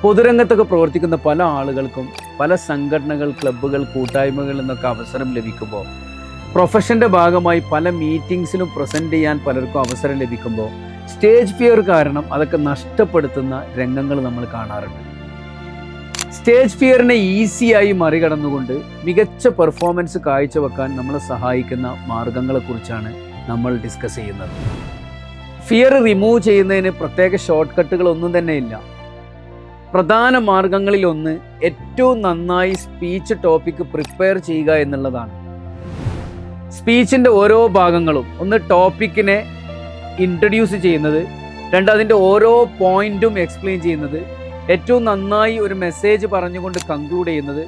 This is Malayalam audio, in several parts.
പൊതുരംഗത്തൊക്കെ പ്രവർത്തിക്കുന്ന പല ആളുകൾക്കും പല സംഘടനകൾ, ക്ലബ്ബുകൾ, കൂട്ടായ്മകളിൽ നിന്നൊക്കെ അവസരം ലഭിക്കുമ്പോൾ, പ്രൊഫഷൻ്റെ ഭാഗമായി പല മീറ്റിങ്സിലും പ്രസൻറ്റ് ചെയ്യാൻ പലർക്കും അവസരം ലഭിക്കുമ്പോൾ സ്റ്റേജ് ഫിയർ കാരണം അതൊക്കെ നഷ്ടപ്പെടുത്തുന്ന രംഗങ്ങൾ നമ്മൾ കാണാറുണ്ട്. സ്റ്റേജ് ഫിയറിനെ ഈസിയായി മറികടന്നുകൊണ്ട് മികച്ച പെർഫോമൻസ് കാഴ്ചവെക്കാൻ നമ്മളെ സഹായിക്കുന്ന മാർഗങ്ങളെക്കുറിച്ചാണ് നമ്മൾ ഡിസ്കസ് ചെയ്യുന്നത്. ഫിയർ റിമൂവ് ചെയ്യുന്നതിന് പ്രത്യേക ഷോർട്ട് കട്ടുകളൊന്നും തന്നെ ഇല്ല. പ്രധാന മാർഗങ്ങളിലൊന്ന് ഏറ്റവും നന്നായി സ്പീച്ച് ടോപ്പിക്ക് പ്രിപ്പയർ ചെയ്യുക എന്നുള്ളതാണ്. സ്പീച്ചിൻ്റെ ഓരോ ഭാഗങ്ങളും, ഒന്ന് ടോപ്പിക്കിനെ ഇൻട്രൊഡ്യൂസ് ചെയ്യുന്നത്, രണ്ട് അതിൻ്റെ ഓരോ പോയിന്റും എക്സ്പ്ലെയിൻ ചെയ്യുന്നത്, ഏറ്റവും നന്നായി ഒരു മെസ്സേജ് പറഞ്ഞുകൊണ്ട് കൺക്ലൂഡ് ചെയ്യുന്നത്,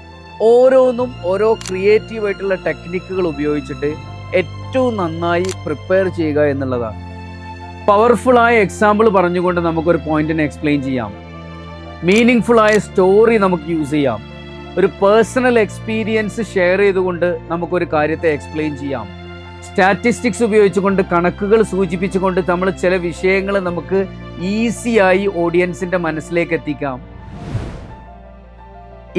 ഓരോന്നും ഓരോ ക്രിയേറ്റീവായിട്ടുള്ള ടെക്നിക്കുകൾ ഉപയോഗിച്ചിട്ട് ഏറ്റവും നന്നായി പ്രിപ്പയർ ചെയ്യുക എന്നുള്ളതാണ്. പവർഫുള്ളായ എക്സാമ്പിൾ പറഞ്ഞുകൊണ്ട് നമുക്കൊരു പോയിന്റിനെ എക്സ്പ്ലെയിൻ ചെയ്യാം. മീനിങ് ഫുള്ളായ സ്റ്റോറി നമുക്ക് യൂസ് ചെയ്യാം. ഒരു പേഴ്സണൽ എക്സ്പീരിയൻസ് ഷെയർ ചെയ്തുകൊണ്ട് നമുക്കൊരു കാര്യത്തെ എക്സ്പ്ലെയിൻ ചെയ്യാം. സ്റ്റാറ്റിസ്റ്റിക്സ് ഉപയോഗിച്ചുകൊണ്ട്, കണക്കുകൾ സൂചിപ്പിച്ചുകൊണ്ട് നമ്മൾ ചില വിഷയങ്ങൾ നമുക്ക് ഈസിയായി ഓഡിയൻസിൻ്റെ മനസ്സിലേക്ക് എത്തിക്കാം.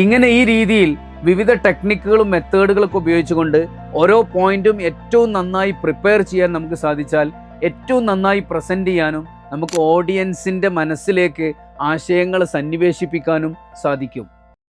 ഇങ്ങനെ ഈ രീതിയിൽ വിവിധ ടെക്നിക്കുകളും മെത്തേഡുകളൊക്കെ ഉപയോഗിച്ചുകൊണ്ട് ഓരോ പോയിന്റും ഏറ്റവും നന്നായി പ്രിപ്പയർ ചെയ്യാൻ നമുക്ക് സാധിച്ചാൽ ഏറ്റവും നന്നായി പ്രസൻറ്റ് ചെയ്യാനും നമുക്ക് ഓഡിയൻസിൻ്റെ മനസ്സിലേക്ക് ആശയങ്ങൾ സന്നിവേശിപ്പിക്കാനും സാധിക്കും.